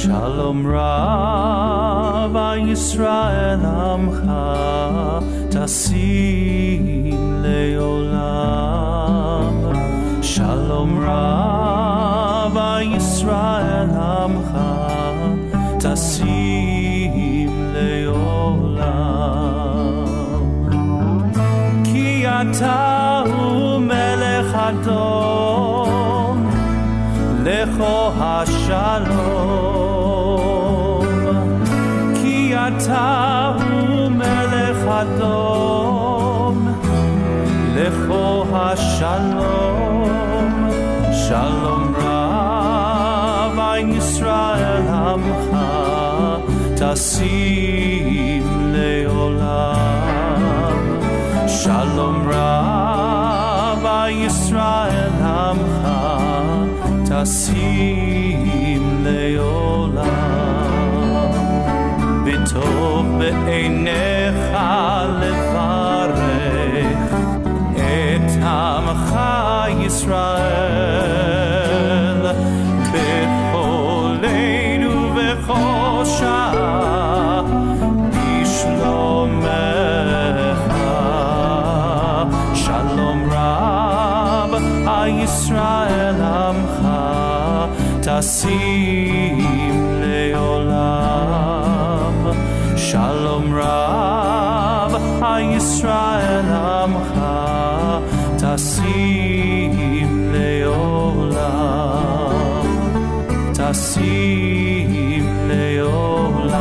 Shalom Rav Yisrael Amcha Tasim Leolam. Shalom Rav Yisrael Amcha Tasim Leolam. Ki Ata Hu Melech Adon Lecho HaShalom. Ki Ata Hu Melech Adon Lecho HaShalom. Shalom Rav Yisrael Amcha Tasim Leolam. Shalom Rav Yisrael Amcha Tasim Leolam. B'tov be'einecha levarech et Amcha Yisrael bechol leil ubechol sha'ah bishlomecha. Shalom Rav Yisrael Amcha Tasim Leolam. Shalom Rav Yisrael Amcha Tasim Leolam. Tasim Leolam.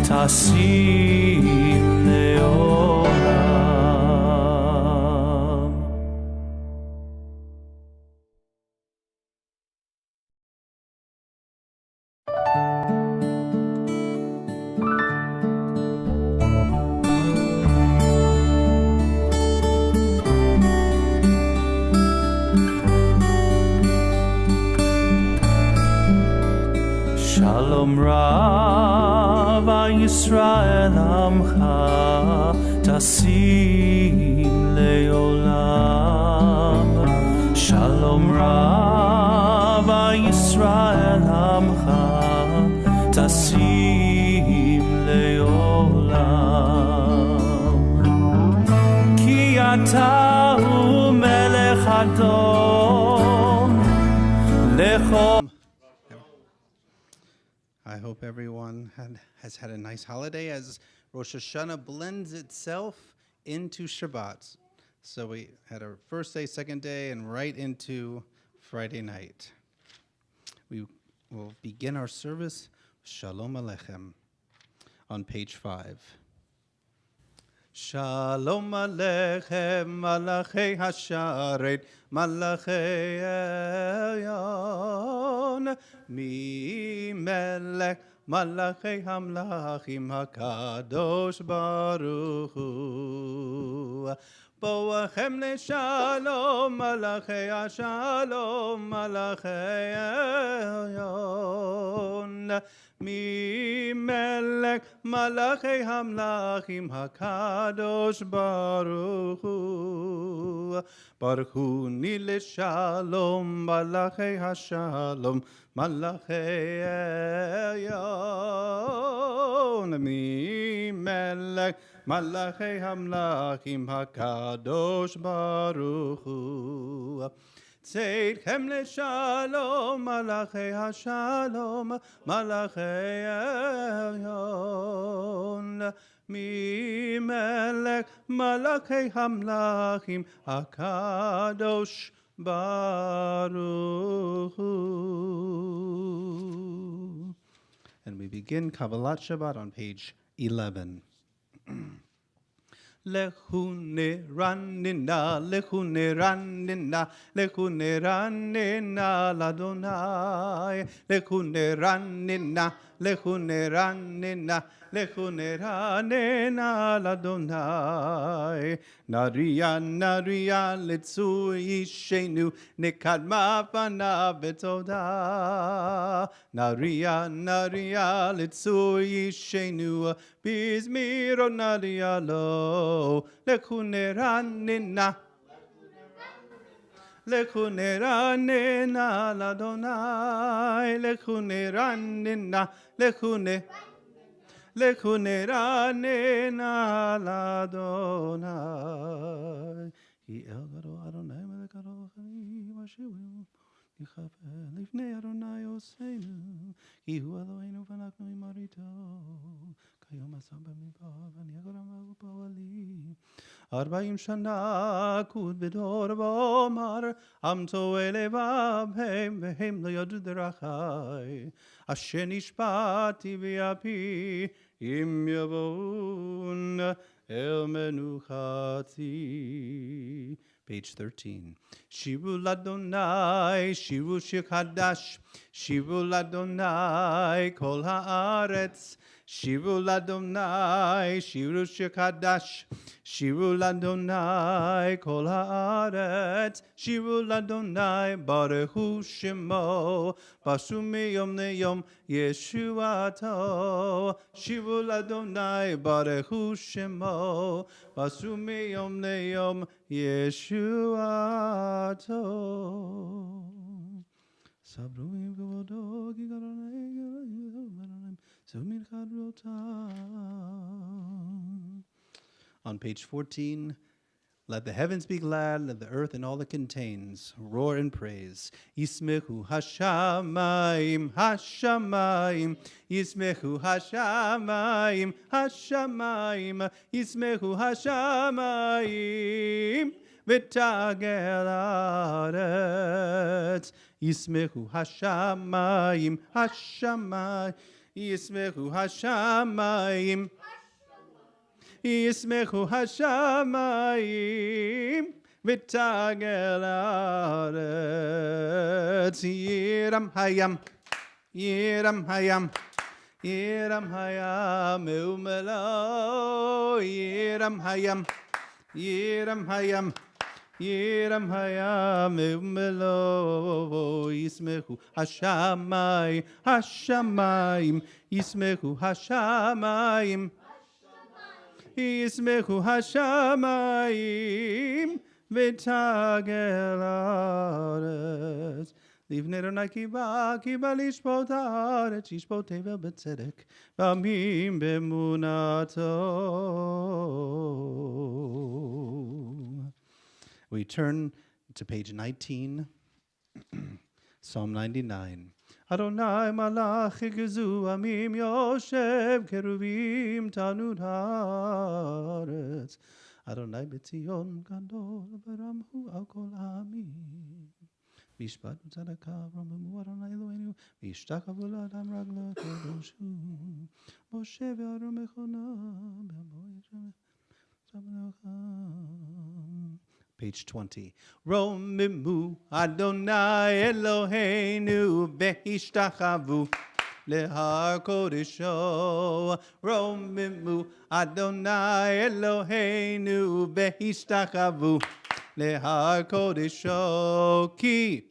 Tasim Leolam. Shalom Rav Yisrael Amcha Tasim Leolam. Shalom Rav Yisrael Amcha Tasim Leolam. Ki Ata Hu Melech Adon Lecho. I hope everyone has had a nice holiday as Rosh Hashanah blends itself into Shabbat. So we had our first day, second day, and right into Friday night. We will begin our service, Shalom Aleichem, on page 5. Shalom Aleichem, Malachei Hasharet, Malachei Elyon, Mi Melech, Malachei Hamlachim, HaKadosh Baruch Hu. Boachem leShalom, Malachei HaShalom, Malachei Elyon, Mi Melech Malachei Hamlachim HaKadosh Baruch Hu. Baruch Hu ni leShalom, Malachei HaShalom, Malachei Elyon, Mi Melech Malachei Hamlachim HaKadosh Baruch Hu. Tzedchem leShalom, Malachei HaShalom, Malachei Elyon, Mi Melech Malachei Hamlachim HaKadosh Baruch Hu. And we begin Kabbalat Shabbat on page 11. Lechune ranina, lechune ranina, lechune ranina ladonai, lechune ranina, lechune ranina, lechune ranina ladonai. Naria, naria, letzu yishenu, nekadma fana betoda. Naria, naria, letzu yishenu, bizmiro naria lo, lechune ranina. לכו נרננה לאדוני, לכו נרננה, לכו נרננה לאדוני. כי אל גדול אדוני מלך גדול חיים אשירו, נכפה לפני אדוני עושנו, כי הוא אלוהינו ואנחנו ממריתו. כיום עשה במדבר ונגר עמל ופועלים. 40 שנה כוד בדור ואומר, עם טועה לבבהם והם לא ידעו דרכי. אשר נשבעתי באפי, אם יבואון אל מנוחתי. Page 13. שירו לאדוני, שירו שיר חדש, שירו לאדוני כל הארץ. שירו לאדוני, שירו שיר חדש, שירו לאדוני כל הארץ. שירו לאדוני, ברכו שמו, בשו מיום ליום ישועתו. שירו לאדוני, ברכו שמו, בשו מיום ליום ישועתו. סברו עם כבודו, כי גדולי On page 14, let the heavens be glad, let the earth and all that contains roar in praise. Yismechu hashamayim, hashamayim, yismechu hashamayim, hashamayim, yismechu hashamayim, v'tagel haaretz. Yismechu hashamayim, hashamayim, ישמחו השמיים, ישמחו השמיים, ותגל הארץ. ירם הים, ירם הים, ירם הים ומלואו. ירם הים, ירם הים, ירם הים ומלואו. ישמחו השמיים, השמיים, ישמחו השמיים, ישמחו השמיים, ותגל הארץ. לבני אדוני כי בא לשפוט הארץ, ישפוט תבל בצדק, ועמים באמונתו. We turn to page 19, Psalm 99. Adonai malach yigzu amim yoshev keruvim tanud haaretz. Adonai b'tzion gadol v'ramhu al kol ha'amim. Mishpat u'tzedakah v'ramumu Adonai Eloheinu v'yishtachavu l'adam raglo kedoshu. Moshe ve'aron mechona b'amo yisrael. Page 20. Romimu Adonai Eloheinu be'ishtachavu lehar kodesho. Romimu Adonai Eloheinu be'ishtachavu lehar kodesho. Ki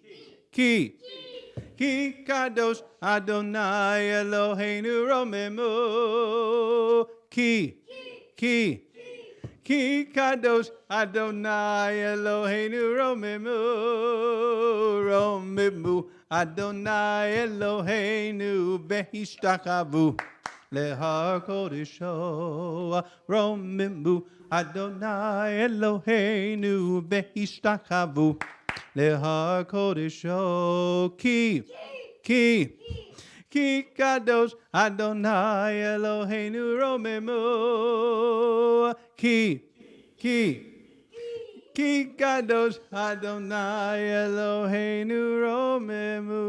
kadosh Adonai Eloheinu romimu. Ki kadosh Adonai Eloheinu romimu Adonai Eloheinu be'ishtachavu lehar kodesho. Romimu Adonai Eloheinu be'ishtachavu lehar kodesho. Ki kadosh Adonai Eloheinu romimu. Ki kadosh Adonai Eloheinu romimu.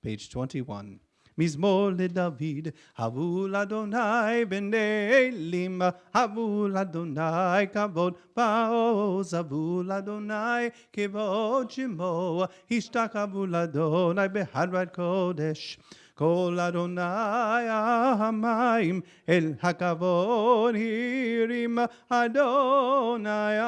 Page 21. Mizmor leDavid, Havul Adonai b'nei Elim, Havul Adonai kavod va'oz, Havul Adonai kevod shemo, Hishtakavu l'Adonai behadrat kodesh. Kol Adonai hamayim el hakavod hirim, Adonai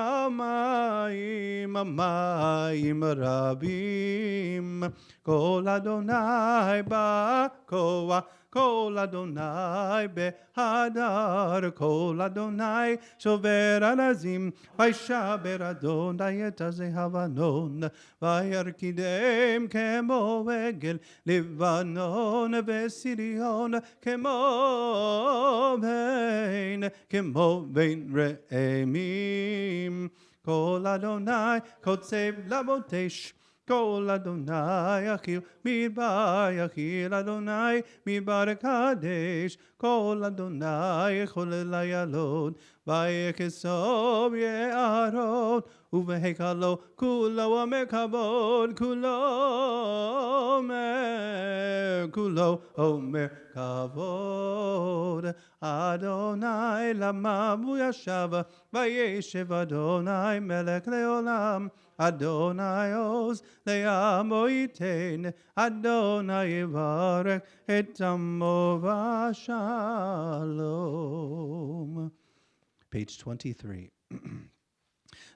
hamayim rabim. Kol Adonai ba'koa Kol Adonai behadar, Kol Adonai shover alazim, Vaishaber Adonai et azehavanon, Vayarkidem kemo egel, Livanon vesirion, kemo vein re'emim. Kol Adonai kotzev labotesh, Kol Adonai achil midbar achil Adonai midbar kadesh, Kol Adonai chol layalod vayekesov ye'arot uvehekalo kulo amekavod kulo omer kavod. Adonai lamavu yashav vayeshev Adonai melech leolam, Adonai oz le'amo yitein, Adonai yivarech et amo v'shalom. Page 23.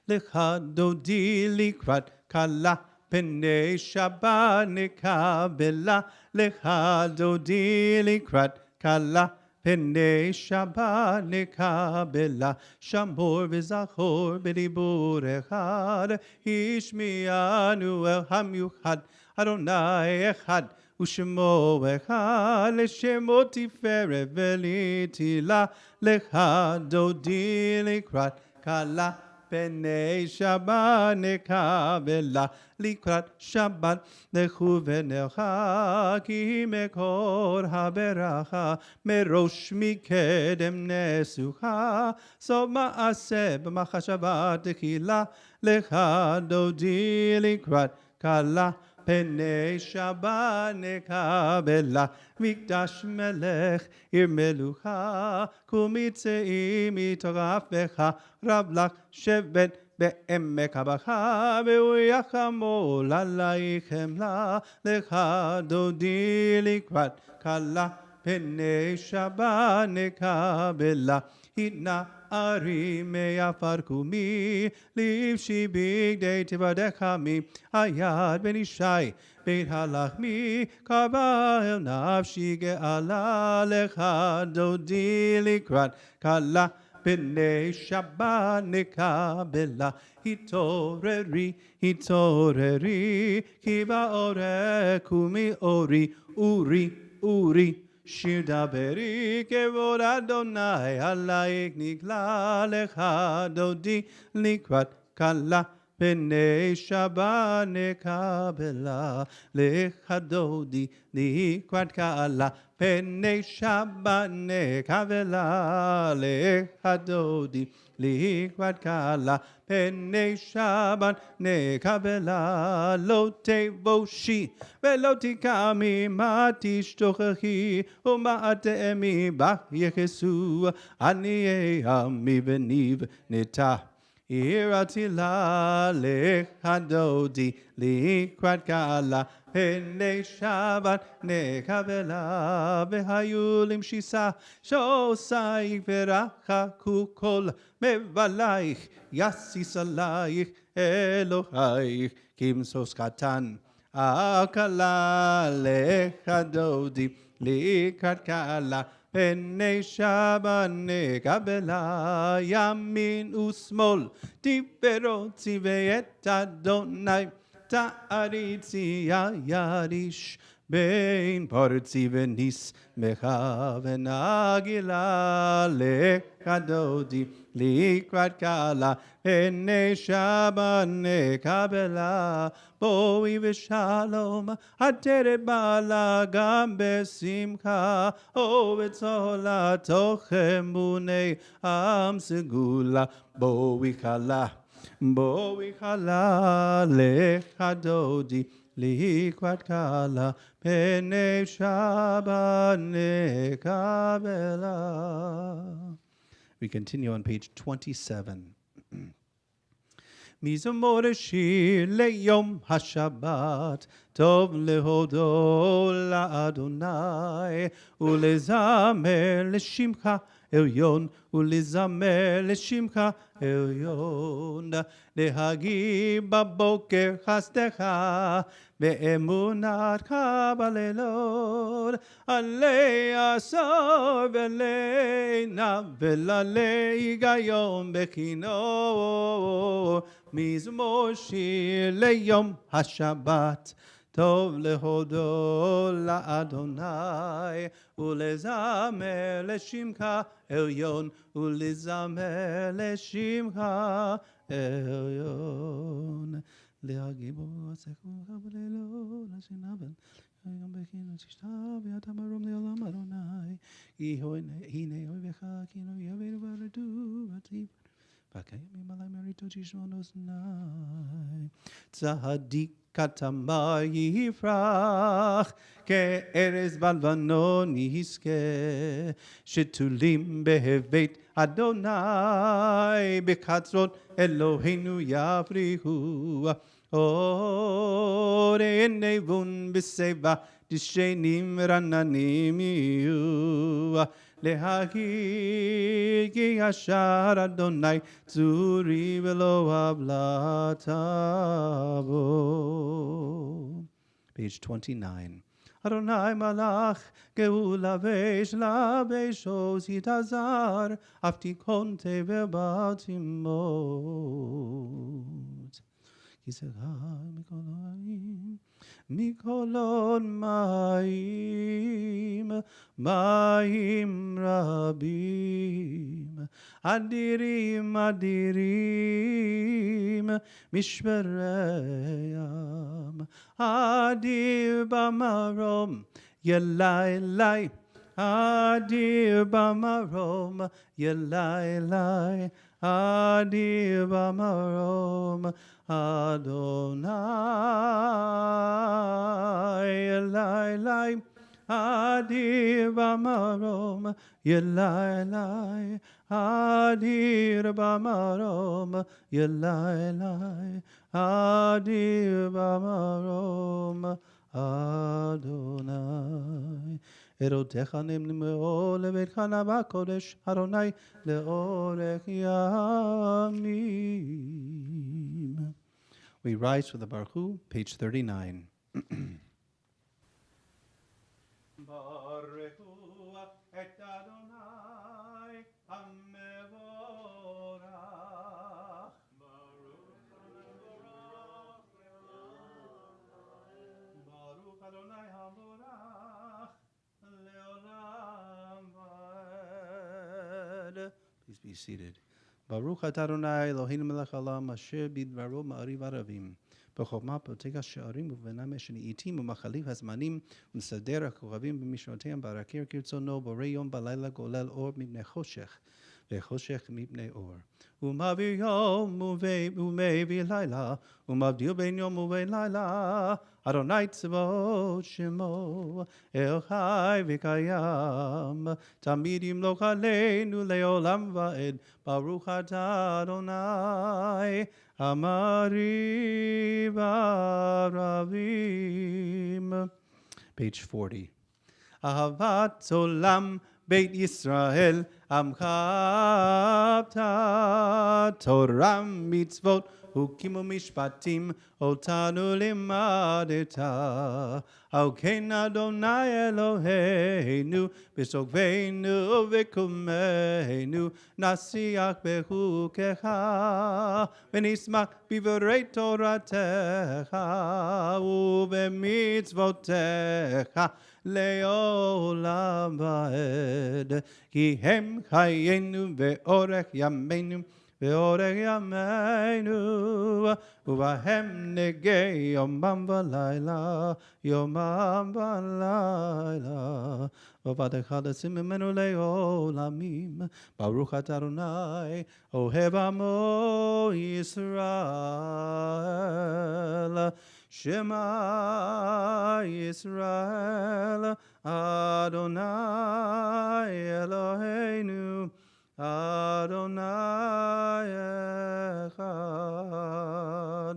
Lecha dodi likrat kala pnei Shabbat nekabela, Lecha dodi likrat kala pnei Shabbat nekabela, Shamor v'zachor b'dibur echad, Ishmianu el hamyuchad, Adonai echad, Ushemo echad, L'shemo tiferet v'litila, Lecha dodi likrat kala Pnei Shabbat nekabela, Likrat Shabbat lechu v'necha, Ki mekor haberacha, Merosh mikedem nesucha, So ma'aseh b'machashavat tekila, Lecha dodi likrat kala, Pnei Shabbat nekabela, Mikdash melech ir melucha, Kumitzeim itorafecha, Rablach shevet be'emek habacha, Ve'uyachamol alaichem la, Lecha dodi likrat kala, Pnei Shabbat nekabela, Hitna Ari meyafarkumi, livshi bigdei tivadechami, Ayad ben Ishai, Beit halachmi, Kaba el nafshi ge'ala, Lecha dodi likrat kala, Pnei Shabbat nekabela, Hitoreri, Ki ba'oreh kumi ori, Uri, Shir daberi kevod Adonai, Alaik nikla, Lecha dodi likrat kala, Pnei Shabbat nekabela, Lecha dodi likrat kala, Pnei Shabbat nekabela, Lecha dodi likrat kala, Pnei Shabbat nekabela, Lo tevoshi velo tikami ma tishtochachi, Uma atemi ba yechesu, Ani ami v'niv nita. Iratila lecha dodi likrat kala, Pnei Shabbat nekabela, V'hayulim shisa shosayich v'rachaku kol mevalaich, Yasis alaich Elohaich kimsos katan, Akala lecha dodi likrat kala, Pnei Shabbat nekabela, Yamin usmol tiferot tziveit Adonai, Ta'aritzi yadish, Bein parzi v'nis mecha v'nagila, Lecha dodi likrat kala, Pnei Shabbat nekabela, Boi v'shalom, Ateret bala gam besimcha, O v'tzola tochem bunei am segula, Boi chala, Lecha dodi likrat kala, Pnei Shabbat nekabela. We continue on page 27. Mizamor shir leyom hashabbat, טוב להודו לאדוני, ולזמר לשמך עליון, ולזמר לשמך עליון. להגיד בבוקר חסדך, באמונתך בלילות, עלי עשור ולינה, ולעלי היגיון בכינור, מזמור שיר ליום השבת. טוב להודו לאדוני, ולזמר לשמך עליון, ולזמר לשמך עליון. להגיבו עסקו בלילות, השנבל, היום בכינות ששתה, ואתה מרום לעולם אדוני, כי הנה אויבך, כי לא יבינו ורדו, ותיב. והקיימים עלי מריתות ישמעון אוזני. צדיק כתמר יפרח, כארז בלבנון יזכה, שתולים בהבית אדוני, בקצרות אלוהינו יפריחו. אור עיני בון בשיבה, דשנים רננים יהיו. להגיד כי ישר אדוני צורי ולא עוולתה בו. Page 29. אדוני מלך גאולה ויש עוז יתעזר, אף תיכון תבל בל תמות. כי זכה מכל העמים, מכל מים, מים רבים, אדירים אדירים, משברי ים, אדיר במרום, ילי לי, אדיר במרום, ילי לי, אדיר במרום, אדוני אלי לי, אדיר במרום, ילי לי, אדיר במרום, ילי לי, אדיר במרום, אדוני. ערותיך נמלאו לביתך נאווה קודש, אדוני לאורך ימים. We rise for the Baruch Hu, page 39. Baruch Hu et Adonai hamevorach. Baruch Adonai hamevorach leolam vaed. Please be seated. Baruch atah Adonai Eloheinu melech haolam asher bidbaro ma'ariv aravim. בחוכמה פותח השערים ובינם שנעיתים ומחליף הזמנים ומסדר הכוכבים במשמרותיהם ברקיע כרצונו, בורא יום בלילה גולל אור מפני חושך וחושך מפני אור. ומעביר יום ומביא לילה, ומבדיל בין יום ובין לילה. אדוני צבאות שמו, אל חי וקיים, תמיד ימלוך עלינו לעולם ועד. ברוך אתה אדוני, המריב ערבים. Page 40. אהבת עולם בית ישראל, עמך אתה, תורה מצוות חוקים ומשפטים אותנו לימדת. על כן אדוני אלוהינו בסוגבנו וקומנו, נשיח בחוקיך ונשמח בדברי תורתך ובמצוותיך לעולם ועד. כי הם חיינו ואורך ימינו ואורך ימינו, ובהם נגי יומם ולילה, יומם ולילה. ובדך לשים ממנו לעולמים. ברוך אתה אדוני, אוהב עמו ישראל. שמע ישראל, אדוני אלוהינו, אדוני אחד.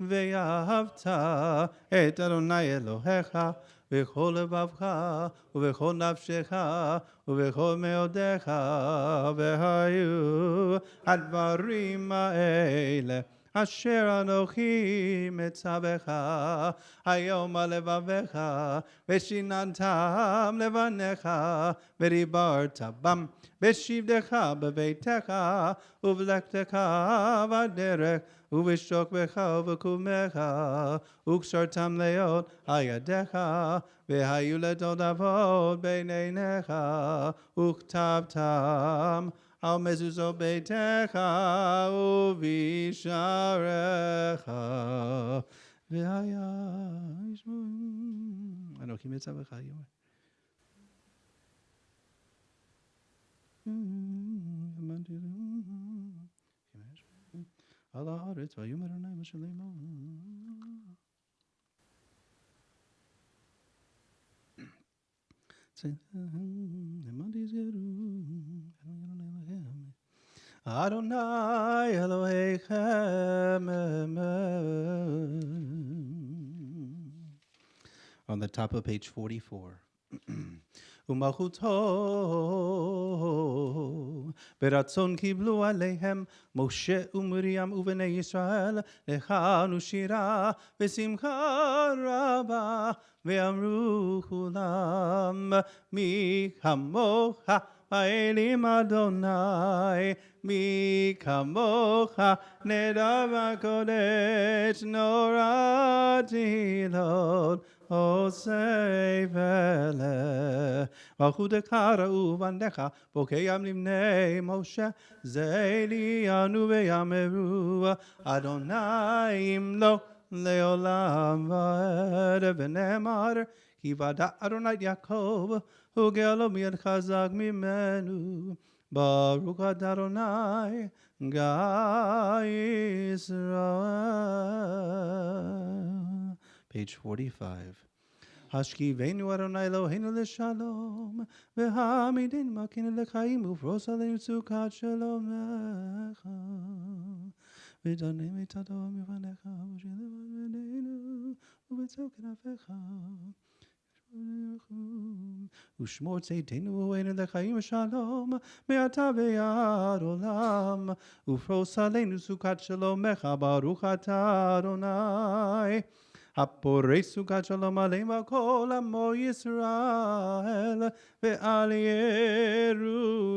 ואהבת את אדוני אלוהיך בכל לבבך ובכל נפשך ובכל מאודיך, והיו הדברים האלה אשר אנוכי מצווך היום על לבביך, ושיננתם לבניך, ודיברת בם בשבתך בביתך ובלכתך בדרך ובשוכבך ובקומך, וקשרתם להיות על ידיך, והיו לתותבות בין עיניך, וכתבתם על מזוזות ביתך ובשעריך, והיה אנוכי מצווך היום. על הארץ ויאמר אדוני משה לאמור. Adonai Elohechem. On the top of page 44. ומלכותו ברצון קיבלו עליהם משה ומרים ובני ישראל לחנו שירה ושמחה רבה, ואמרו כולם מי כמוך האלים אדוני, מי כמוך נדב הקודש נורא תהילות עושה פלא. מלכותך ראו בניך בוקעים לבני משה, זה ליאנו ויאמרו אדוני ימלוך לעולם ועד, ונאמר כי ודע אדוני את יעקב וגאלו מיד חזק ממנו, ברוך אתה אדוני גיא ישראל. Page 45. השכיבנו אדוני אלוהינו לשלום, והעמידנו מלכנו לחיים, ופרוס עלינו סוכת שלומך. ודני מצדו מפניך, ובשלנו ובצור כנפיך. ושמור צאתנו ואהבנו לחיים ושלום, מעתה ועד עולם, ופרוס עלינו סוכת שלומך, ברוך אתה אדוני. הפורש סוכת שלום עליהם ועל כל עמו ישראל ועל ירושלים.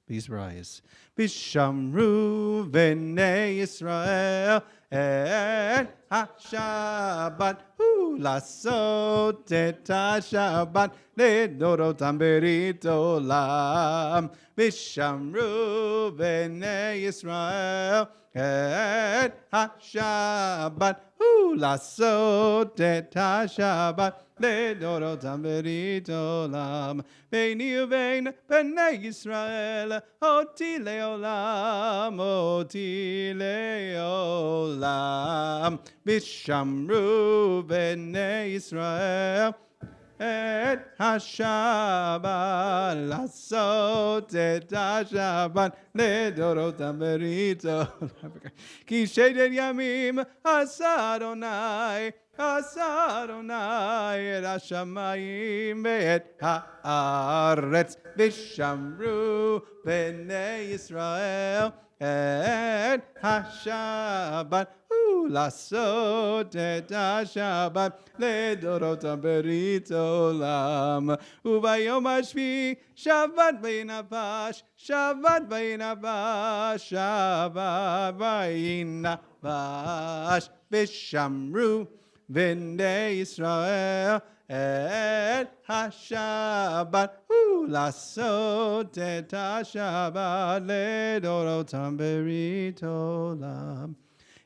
Please rise. ושמרו בני ישראל את השבת, לעשות את השבת לדורותם ברית עולם. ושמרו בני ישראל את השבת, לעשות את השבת לדורותם ברית עולם. ביני ובין בני ישראל אותי לעולם, אותי לעולם. ושמרו בני ישראל את השבת, לעשות את השבת לדורותם ברית עולם. כי שדת ימים עשה אדוני, עשה אדוני את השמיים ואת הארץ. ושמרו בני ישראל את השבת, לעשות את השבת לדורותם ברית עולם. וביום השביעי שבת וינפש, שבת וינפש, שבת וינפש. ושמרו בני ישראל את השבת, לעשות את השבת לדורותם ברית עולם.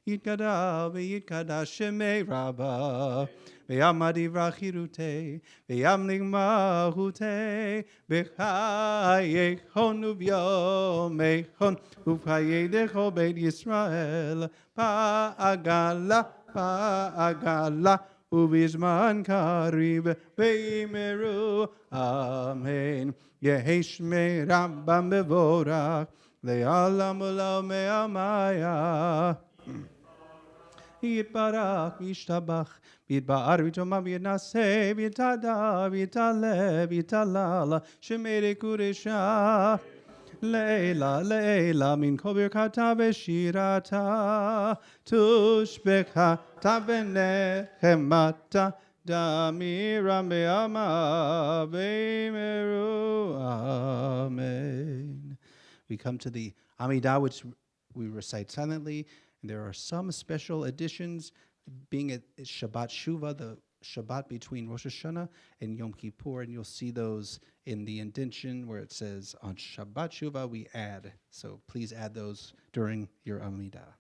יתגדל ויתקדש שמי רבה, ויעמד יברח חירותי, וימליך מלכותי, בחיי חון וביומי חון, ובחיי לכל בית ישראל, בעגלה, בעגלה, ובזמן קריב, ויאמרו אמן. יהי שמי רבם מבורך, Le'alam u'la me'amaya. Yitbarach, yishtabach, yitba'ar, yitomam, yitnaseh, yitada, yitale, yitalala, shemere kuresha. Leila, Leila, min kol birkata v'shirata, tushbecha, tavenechemata, damira me'ama, v'meru, amen. We come to the Amidah, which we recite silently. And there are some special additions, being at Shabbat Shuva, the Shabbat between Rosh Hashanah and Yom Kippur, and you'll see those in the indention where it says on Shabbat Shuva we add. So please add those during your Amidah.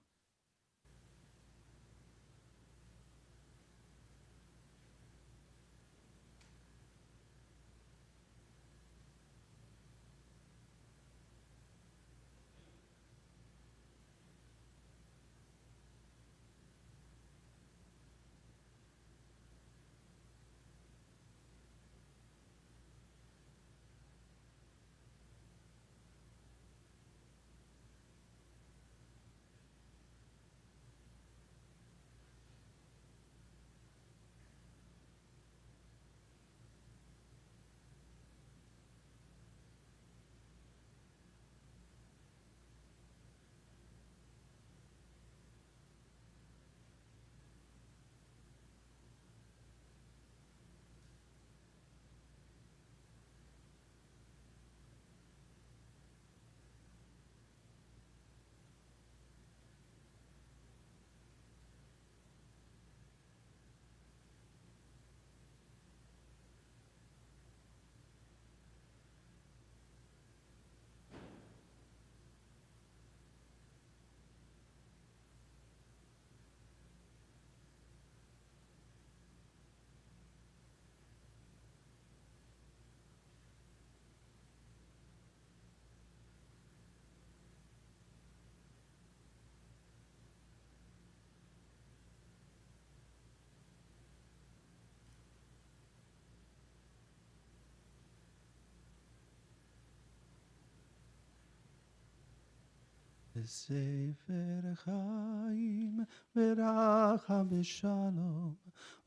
Sefer Chaim v'racha v'shalom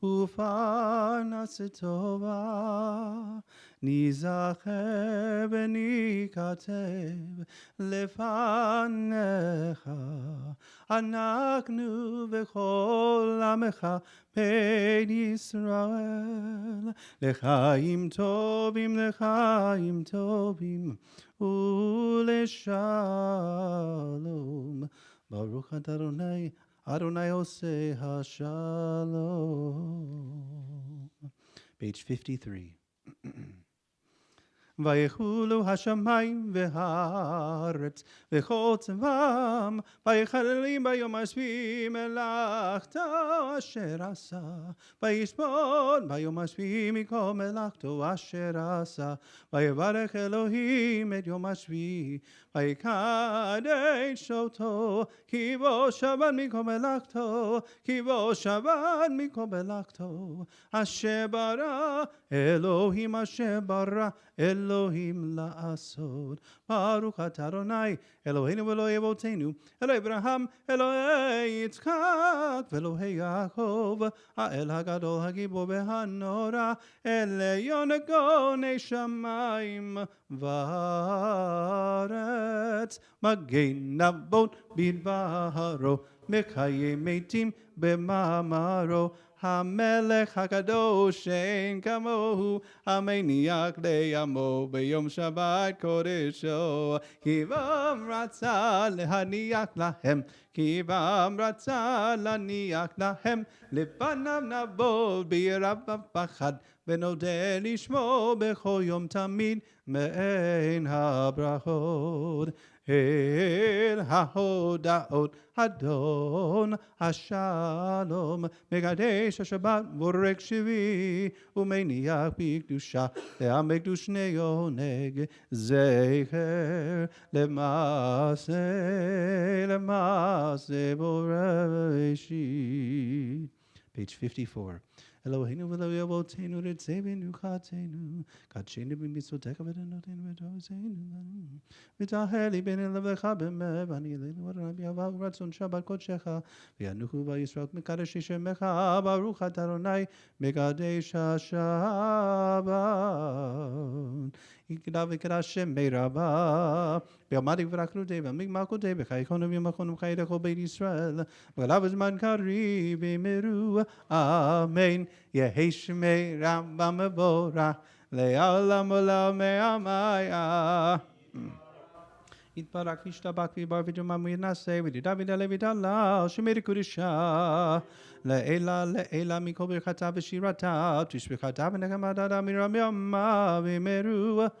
u'parnas tova nizacher v'nikatev lefanecha anaknu v'chol amecha ben Yisrael lechaim tovim Uleshalom. Baruch Adonai, Adonai Oseh HaShalom. Page 53. ויחולו השמיים והארץ וכל צבאם ויחללים ביום השביעי מלאכתו אשר עשה וישפוט ביום השביעי מכל מלאכתו אשר עשה ויברך אלוהים את יום השביעי ויקדש אותו כי בו שבת מכל מלאכתו כי בו שבת מכל מלאכתו אשר ברא אלוהים אשר ברא Elohim la'asod. Baruch atah Adonai, Eloheinu Elohei Avotenu, Elohei Abraham, Elohei Yitzchak, Elohei Yaakov, Ha'el Hagadol Hagibor V'Hanora, Elyon Gonei Shamayim V'Haaretz, Magen Navot Bidbaharo, Mekayem Meitim B'Mamaro, המלך הקדוש אין כמוהו, המניח לעמו ביום שבת קודשו. כי בם רצה להניח להם, כי בם רצה להניח להם, לפניו נבוא ביראה ופחד, ונודה לשמו בכל יום תמיד, מעין הברכות. אל ההודעות אדון השלום מקדש השבת בורק שביעי ומניח בקדושה לעם בקדוש שני עונג זכר למעשה בראשית. Page 54. Eloheinu v'Elokei Avotenu Ritzevenu Chatenu Kachenu b'mitzvotecha v'tenotenu v'torseinu v'tahel libenu levecha b'mev ani elenu Adonai b'yavav u'ratzon Shabbat kodshecha v'yanuchu v'Yisrael mekadesh shemecha baruch atah Adonai mekadesh haShabbat Ikdav v'kedashem meiraba v'yamadi v'raknute v'migmakote v'chaychonu v'yamachonu v'chaydecho beit Yisrael v'alav zman karib v'miru Amen Yehi shmei Rambam mevorach le'olam olam me'amaya Yitbarak v'yishtabach v'yibar v'yomam v'yinaseh v'yidavid alevi dalal shemir kudisha le'ela mikol birchata v'shirata tishbichata v'nechamada miram yama v'meru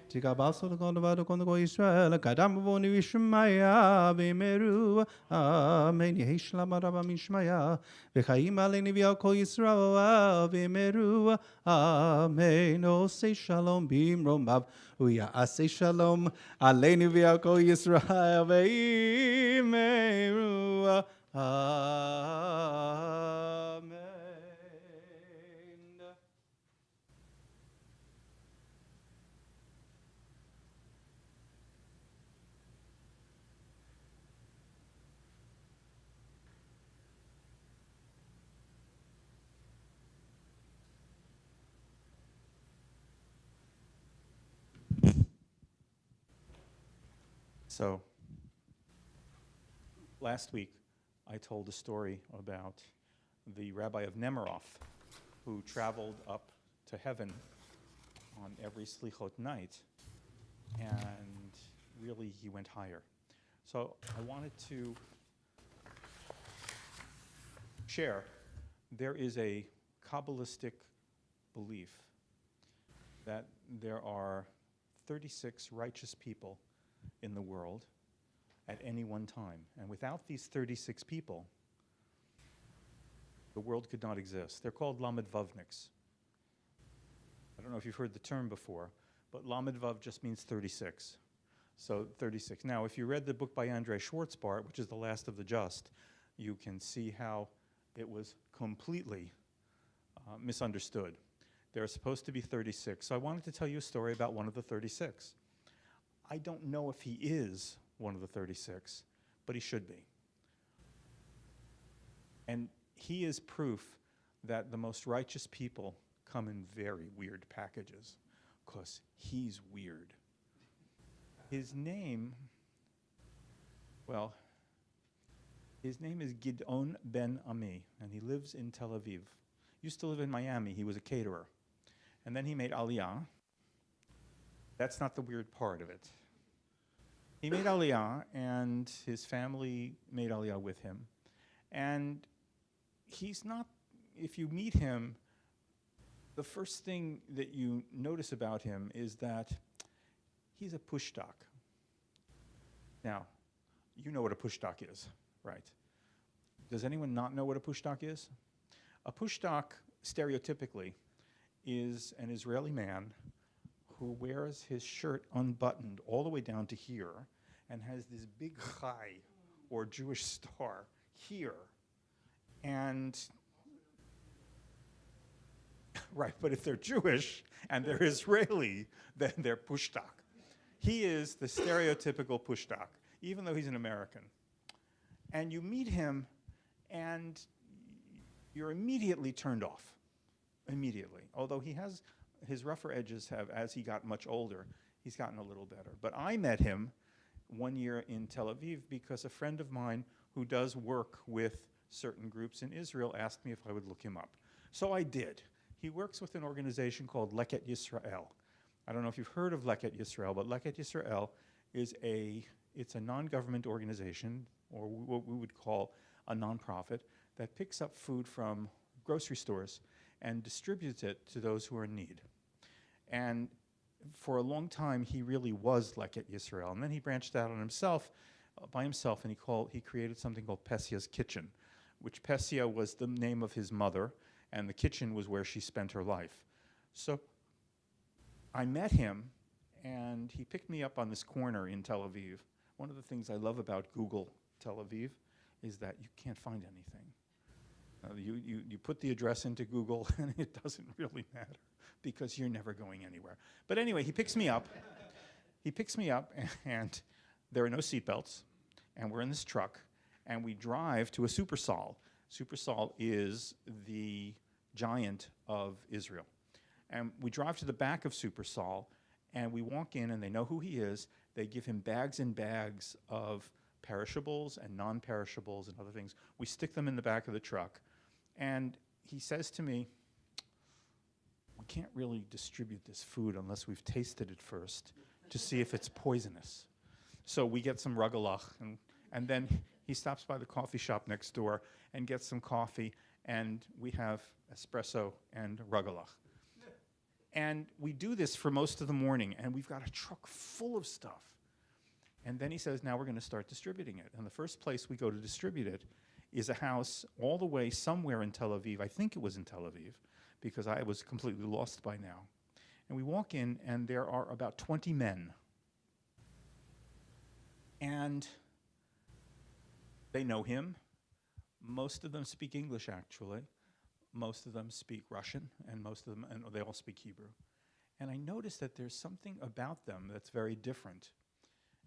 Tigabasol gondovado gondogo Israel kadam v'voni v'shmaya v'meru Amen Yehi shlam araba mishmaya v'chaim aleini v'yakol Yisrael v'meru Amen Osei shalom b'imromav U'ya'asei shalom aleini v'yakol Yisrael v'meru Amen So, last week I told a story about the rabbi of Nemirov who traveled up to heaven on every Slichot night, and really he went higher. So I wanted to share, there is a Kabbalistic belief that there are 36 righteous people in the world at any one time. And without these 36 people, the world could not exist. They're called Lamed Vavniks. I don't know if you've heard the term before, but Lamed Vav just means 36. So 36. Now, if you read the book by Andrei Schwartzbart, which is The Last of the Just, you can see how it was completely misunderstood. There are supposed to be 36. So I wanted to tell you a story about one of the 36. I don't know if he is one of the 36, but he should be. And he is proof that the most righteous people come in very weird packages, because he's weird. His name, his name is Gidon Ben Ami, and he lives in Tel Aviv. Used to live in Miami. He was a caterer. And then he made Aliyah. That's not the weird part of it. He made Aliyah, and his family made Aliyah with him. And he's not, if you meet him, the first thing that you notice about him is that he's a pushtak. Now, you know what a pushtak is, right? Does anyone not know what a pushtak is? A pushtak, stereotypically, is an Israeli man who wears his shirt unbuttoned all the way down to here and has this big chai, or Jewish star, here. And, right, but if they're Jewish and they're Israeli, then they're pushtak. He is the stereotypical pushtak, even though he's an American. And you meet him, and you're immediately turned off, immediately. Although he has, his rougher edges have, as he got much older, he's gotten a little better. But I met him one year in Tel Aviv because a friend of mine who does work with certain groups in Israel asked me if I would look him up. So I did. He works with an organization called Leket Yisrael. I don't know if you've heard of Leket Yisrael, but Leket Yisrael is it's a non-government organization, or what we would call a nonprofit, that picks up food from grocery stores and distributes it to those who are in need. And for a long time, he really was Leket Yisrael. And then he branched out on himself, by himself, and he created something called Pesia's Kitchen, which Pesia was the name of his mother, and the kitchen was where she spent her life. So I met him, and he picked me up on this corner in Tel Aviv. One of the things I love about Google Tel Aviv is that you can't find anything. You put the address into Google, and it doesn't really matter because you're never going anywhere. But anyway, he picks me up. He picks me up, and there are no seatbelts, and we're in this truck, and we drive to a Supersol. Supersol is the giant of Israel. And we drive to the back of Supersol, and we walk in, and they know who he is. They give him bags and bags of perishables and non-perishables and other things. We stick them in the back of the truck. And he says to me, we can't really distribute this food unless we've tasted it first to see if it's poisonous. So we get some rugelach, and then he stops by the coffee shop next door and gets some coffee, and we have espresso and rugelach. And we do this for most of the morning, and we've got a truck full of stuff. And then he says, now we're going to start distributing it. And the first place we go to distribute it is a house all the way somewhere in Tel Aviv. I think it was in Tel Aviv, because I was completely lost by now. And we walk in, and there are about 20 men. And they know him. Most of them speak English, actually. Most of them speak Russian, and they all speak Hebrew. And I noticed that there's something about them that's very different.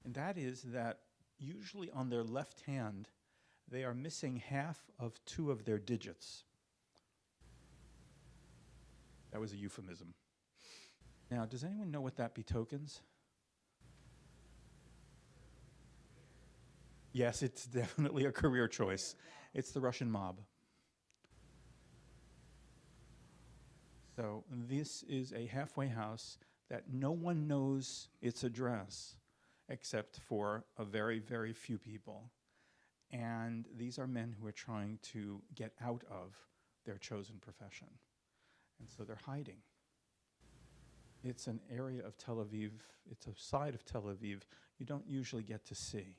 And that is that usually on their left hand, they are missing half of 2 of their digits. That was a euphemism. Now, does anyone know what that betokens? Yes, it's definitely a career choice. It's the Russian mob. So this is a halfway house that no one knows its address except for a very, very few people. And these are men who are trying to get out of their chosen profession. And so they're hiding. It's an area of Tel Aviv, it's a side of Tel Aviv you don't usually get to see.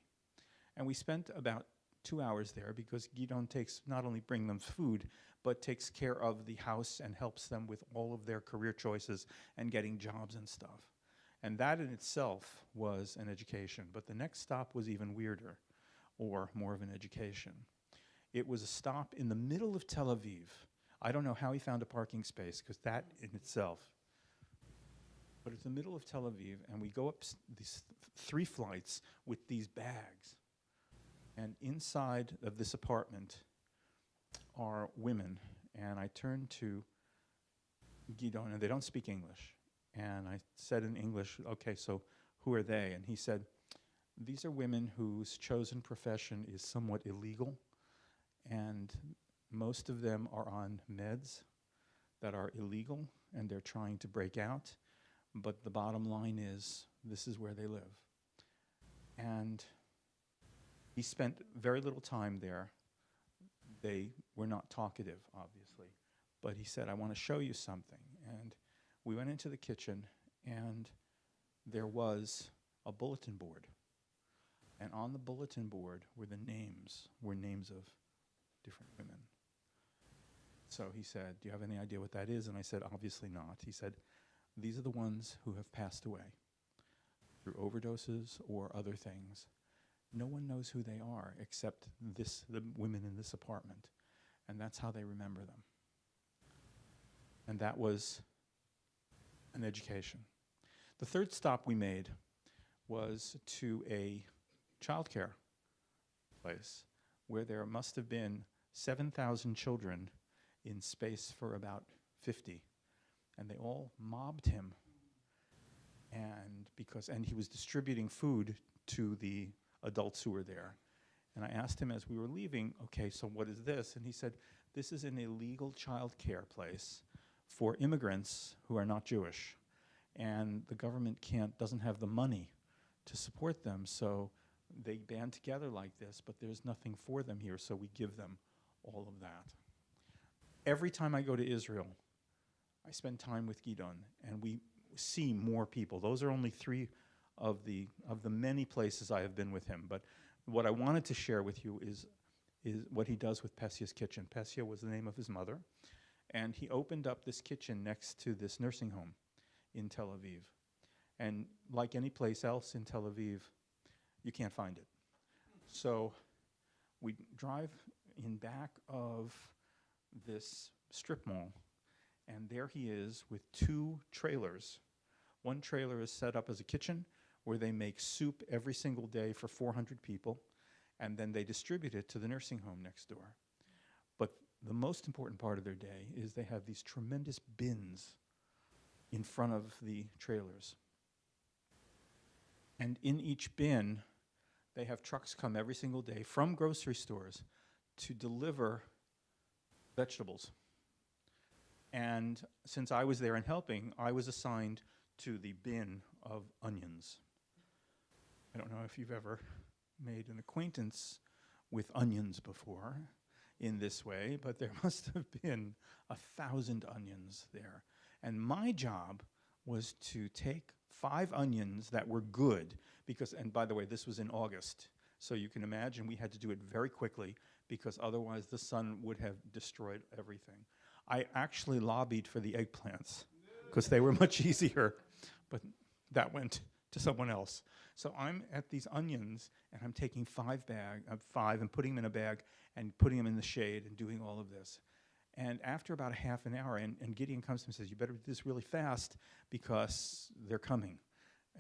And we spent about 2 hours there because Gidon not only bring them food, but takes care of the house and helps them with all of their career choices and getting jobs and stuff. And that in itself was an education. But the next stop was even weirder, or more of an education. It was a stop in the middle of Tel Aviv. I don't know how he found a parking space, because that in itself. But it's the middle of Tel Aviv, and we go up these 3 flights with these bags. And inside of this apartment are women. And I turned to Gidon, and they don't speak English. And I said in English, okay, so who are they? And he said, these are women whose chosen profession is somewhat illegal, and most of them are on meds that are illegal, and they're trying to break out. But the bottom line is, this is where they live. And he spent very little time there. They were not talkative, obviously. But he said, I want to show you something. And we went into the kitchen, and there was a bulletin board. And on the bulletin board were names of different women. So he said, do you have any idea what that is? And I said, obviously not. He said, these are the ones who have passed away through overdoses or other things. No one knows who they are except the women in this apartment. And that's how they remember them. And that was an education. The third stop we made was to a childcare place where there must have been 7,000 children in space for about 50. And they all mobbed him. And he was distributing food to the adults who were there. And I asked him as we were leaving, okay, so what is this? And he said, this is an illegal child care place for immigrants who are not Jewish. And the government doesn't have the money to support them, so they band together like this, but there's nothing for them here, so we give them all of that. Every time I go to Israel, I spend time with Gidon, and we see more people. Those are only 3 of the many places I have been with him. But what I wanted to share with you is what he does with Pesia's kitchen. Pesia was the name of his mother, and he opened up this kitchen next to this nursing home in Tel Aviv. And like any place else in Tel Aviv, you can't find it. So we drive in back of this strip mall, and there he is with 2 trailers. One trailer is set up as a kitchen where they make soup every single day for 400 people, and then they distribute it to the nursing home next door. But the most important part of their day is they have these tremendous bins in front of the trailers. And in each bin, they have trucks come every single day from grocery stores to deliver vegetables. And since I was there and helping, I was assigned to the bin of onions. I don't know if you've ever made an acquaintance with onions before in this way, but there must have been 1,000 onions there. And my job was to take 5 onions that were good, because, and by the way, this was in August, so you can imagine we had to do it very quickly because otherwise the sun would have destroyed everything. I actually lobbied for the eggplants because they were much easier, but that went to someone else. So I'm at these onions, and I'm taking 5 and putting them in a bag and putting them in the shade and doing all of this. And after about a half an hour, and Gideon comes to me and says, you better do this really fast because they're coming.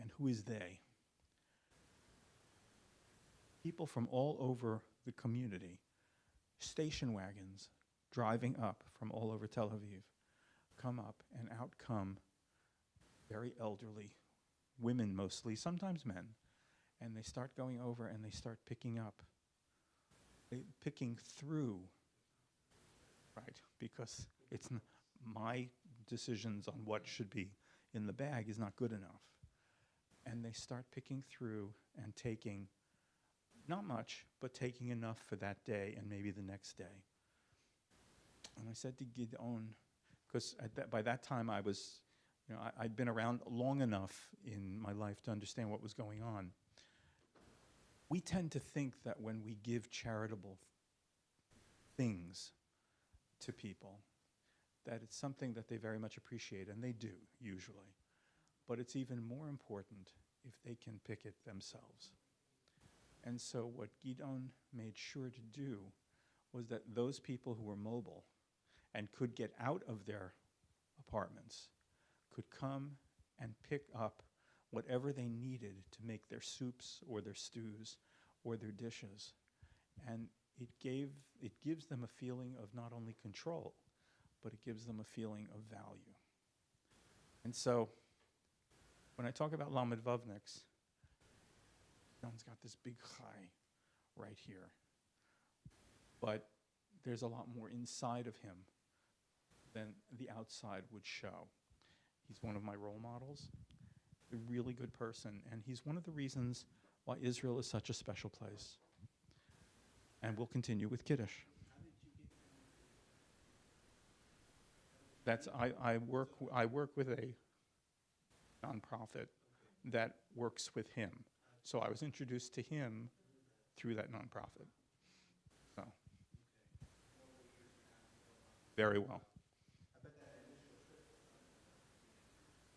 And who is they? People from all over the community, station wagons driving up from all over Tel Aviv, come up, and out come very elderly women mostly, sometimes men, and they start going over and they start picking up, picking through, right? Because it's my decisions on what should be in the bag is not good enough. And they start picking through and taking, not much, but taking enough for that day and maybe the next day. And I said to Gideon, because by that time I was, I'd been around long enough in my life to understand what was going on. We tend to think that when we give charitable things to people, that it's something that they very much appreciate, and they do, usually. But it's even more important if they can pick it themselves. And so what Gideon made sure to do was that those people who were mobile and could get out of their apartments could come and pick up whatever they needed to make their soups or their stews or their dishes. And it gives them a feeling of not only control, but it gives them a feeling of value. And so when I talk about Lamed Vavniks, John's got this big chai right here. But there's a lot more inside of him than the outside would show. He's one of my role models, a really good person, and he's one of the reasons why Israel is such a special place. And we'll continue with Kiddush. I work with a nonprofit that works with him. So I was introduced to him through that nonprofit. So, very well.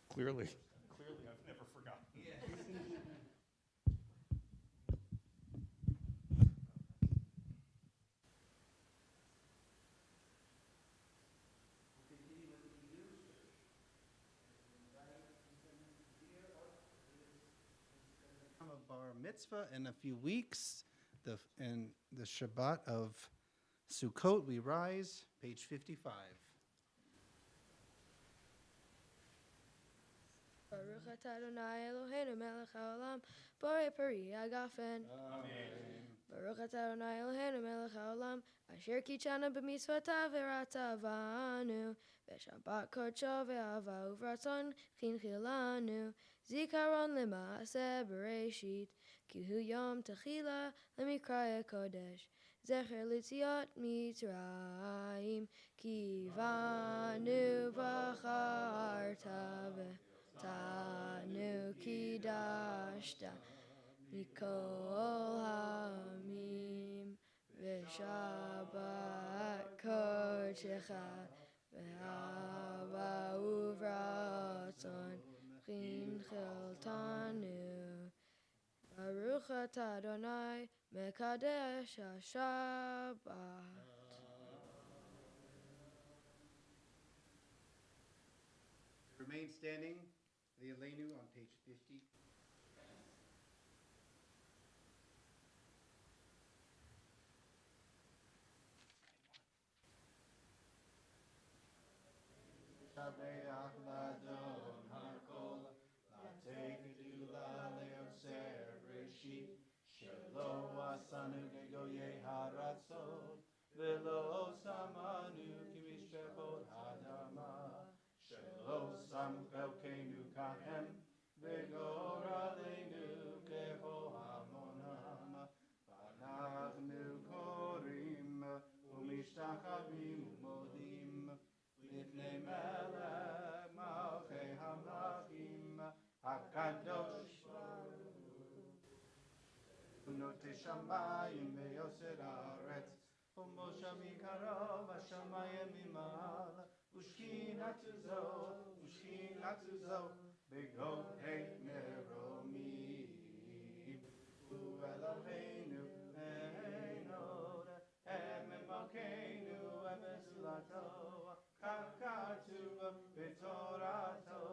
Clearly, I've never forgotten. A bar mitzvah in a few weeks. In the Shabbat of Sukkot, we rise, page 55. Baruch atah Adonai Eloheinu melech haolam, borei peri agafen. Amen. Baruch atah Adonai Eloheinu melech haolam, asher kichana b'mitzvotav v'ratzavanu, v'shabbat kodsho v'ahava uvratzon chinchilanu, zikaron lema'aseh bereshit, ki hu yom techila lemikra kodesh, zecher l'tziat mitzrayim, ki vanu b'charta Tanu kidashta mikol hamim v'shabbat kodecha v'hava uvratzon chinchil tanu Baruch atah Adonai mekadesh ha-Shabbat. remain standing. The Elenu on page 50. Shabeach ladon hakol, latei kedula leoser reshit, shelo asanu gegoye haratzot, velo samanu kimishpechot hadama, shelo sam elkeinu kahem, vegoraleinu keho hamonam, vanachnu korim, umishtachavim umodim, לפני מלך מלכי המלכים הקדוש ונוטה שמיים ויוסר הארץ ומשה מקרוב השמיים ממעל ושכינת זו בגוהי מרומים הוא אלוהינו אין עוד מלכנו ומסילתו Kakatu v'torato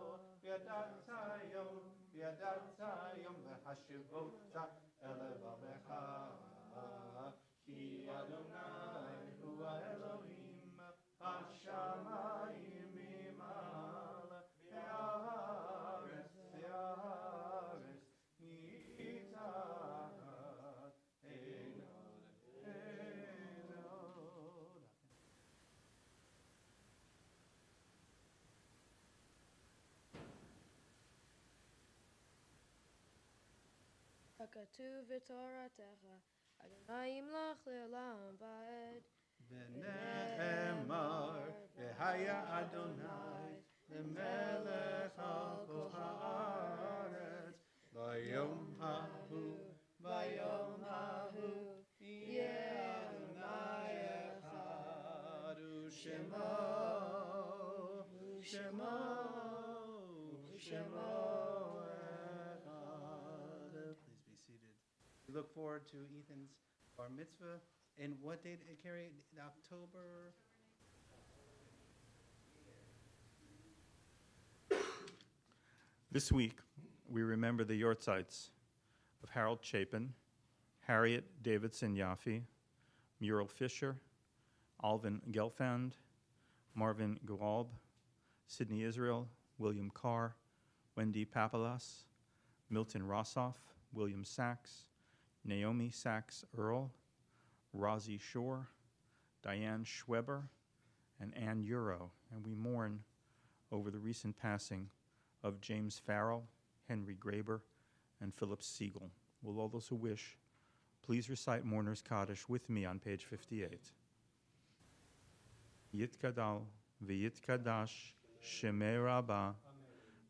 v'yadatayom v'hashivota elevavecha ki Adonai hu Elohim hashamayim mimal v'haaretz mitachat enod. הכתוב בתורתך, אדוני ימלוך לעולם ועד. ונאמר, והיה אדוני למלך על כל הארץ, ביום ההוא יהיה אדוני אחד, ושמו Please be seated. We look forward to Ethan's bar mitzvah. And what date it carry? October? This week, we remember the yortzites of Harold Chapin, Harriet Davidson Yaffe, Muriel Fisher, Alvin Gelfand, Marvin Gewalb, Sidney Israel, William Carr, Wendy Papalas, Milton Rossoff, William Sachs, Naomi Sachs Earl, Rosie Shore, Diane Schweber, and Ann Euro, and we mourn over the recent passing of James Farrell, Henry Graber, and Philip Siegel. Will all those who wish please recite Mourner's Kaddish with me on page 58. Yitkadal v'yitkadash shemei Rabbah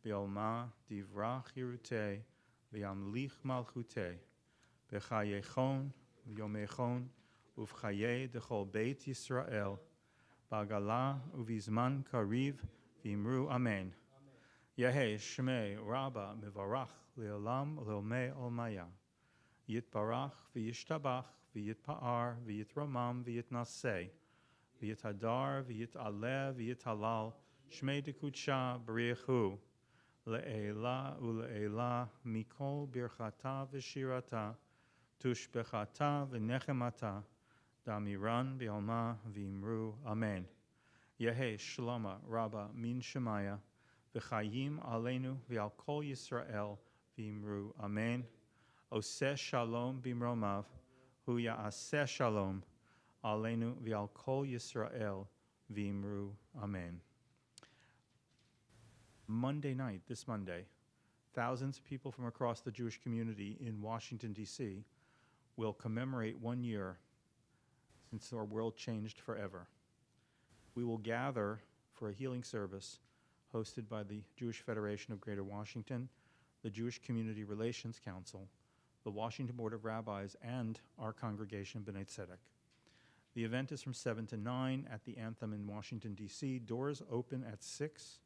v'olma divrach hirutei v'yamlich malchutei v'chayechon v'yomechon uvchaye dechol beit Yisrael, ba'gala uvizman kariv v'imru amen. Yehei shmei Rabba mivarach le'olam le'omei olmaya. Yitbarach v'yishtabach v'yitpa'ar v'yitromam v'yitnaseh v'yithadar v'yit'aleh v'yithalal shmei dekudsha b'richu le'ela ule'ela mikol birchata v'shirata tushbechata v'nechemata damiran b'alma v'imru amen. Yehei shlama Rabba min shemaya v'chayim aleinu v'al kol Yisrael v'imru amen. Oseh shalom b'mromav hu ya'aseh shalom aleinu v'al kol Yisrael v'imru amen. Monday night, this Monday, thousands of people from across the Jewish community in Washington, D.C. will commemorate 1 year since our world changed forever. We will gather for a healing service hosted by the Jewish Federation of Greater Washington, the Jewish Community Relations Council, the Washington Board of Rabbis, and our congregation, B'nai Tzedek. The event is from 7 to 9 at the Anthem in Washington, D.C. Doors open at 6.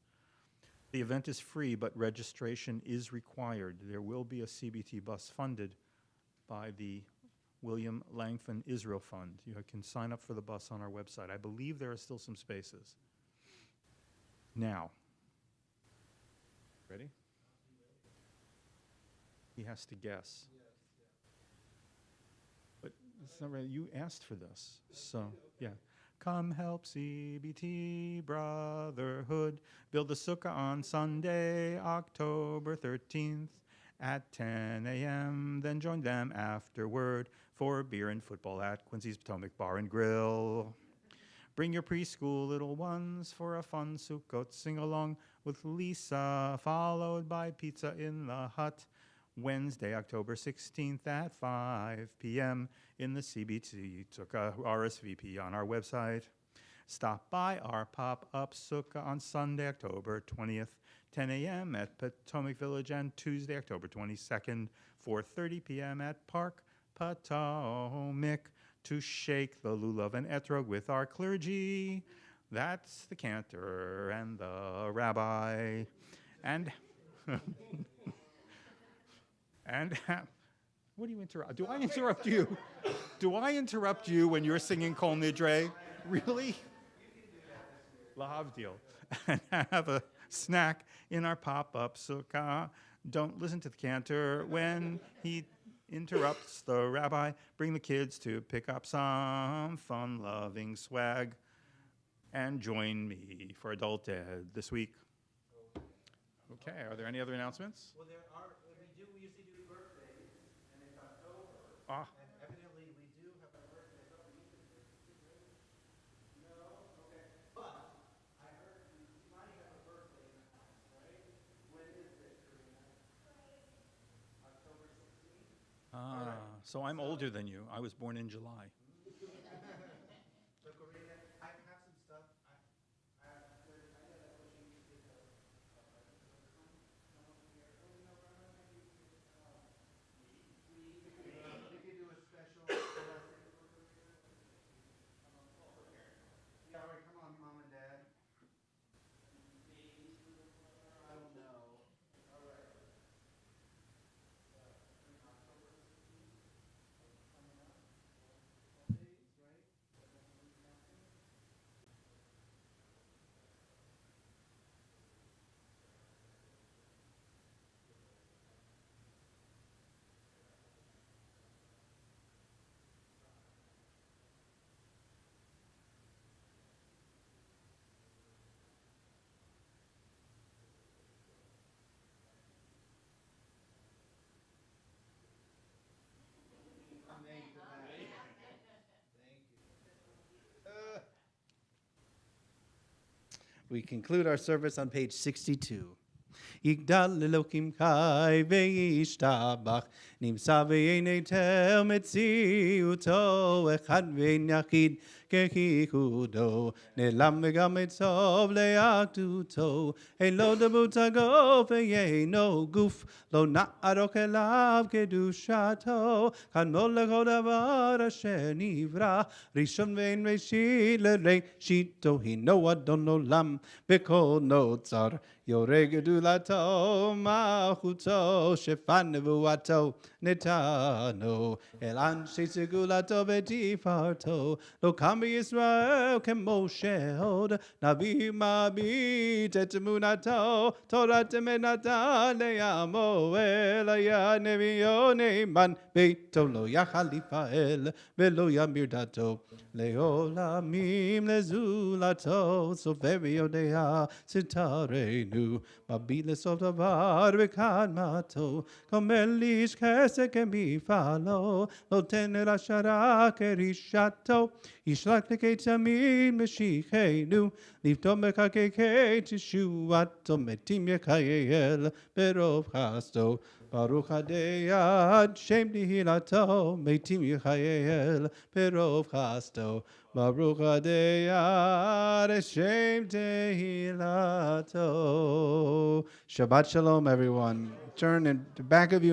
The event is free, but registration is required. There will be a CBT bus funded by the William Langford Israel Fund. You can sign up for the bus on our website. I believe there are still some spaces. Now, Ready? He has to guess. But it's not really, you asked for this. So, yeah. Come help CBT Brotherhood build the sukkah on Sunday, October 13th at 10 a.m. Then join them afterward for beer and football at Quincy's Potomac Bar and Grill. Bring your preschool little ones for a fun Sukkot sing-along with Lisa, followed by pizza in the hut. Wednesday, October 16th at 5 p.m. in the CBT Sukkah RSVP on our website. Stop by our pop-up Sukkah on Sunday, October 20th, 10 a.m. at Potomac Village, and Tuesday, October 22nd, 4:30 p.m. at Park Potomac to shake the lulav and etrog with our clergy. That's the cantor and the rabbi. And what do you interrupt? Do I interrupt you? Do I interrupt you when you're singing Kol Nidre? Really? Lahavdil. And have a snack in our pop-up sukkah. Don't listen to the cantor when he interrupts the rabbi. Bring the kids to pick up some fun-loving swag. And join me for Adult Ed this week. Okay, are there any other announcements? Well, there are. We usually do birthdays, and it's October. Ah. And evidently, we do have a birthday. No, okay. But I heard you might have a birthday in the house, right? When is it, Karina? October 16th? So I'm older than you. I was born in July. So, Karina, I have some stuff. I know that's what you used to do. We could do a special. Yeah, all right, come on, Mom and Dad. I don't know. All right. We conclude our service on page 62. Yigdal Elokim Kai ve'yishtabach Nimsa ve'yenei tel metziuto Echad ve'yachid kechichudo Nelam v'gam etzov le'akduto Elo debutago ve'yeno guf Lo na'arok elav kedushato Kanol lechol davar asher nivra Rishon ve'en reshit le'reshito Hino adon olam v'kol notzar Yoreh gedulato malchuto shefan nevuato netano el anshe segulato v'tifarto lo kam Yisrael kemoshe od navi mabit et emunato Torah temenata le'amo el haya nevio neiman beito lo yachal lifael velo yamir dato leolamim lezulato soferio dea sitarenu Babiles of the var v'kadmato Komelish kesek emifalo Lo tener ashara kerishato Yishlak leketamin meshichenu Lifto mekakeke tishuato Metim yekayel berov chasto Baruch adeyad shem nihilato Metim yekayel berov chasto Baruch adeyad shem tehilato. Shabbat shalom, everyone. Turn in the back of you.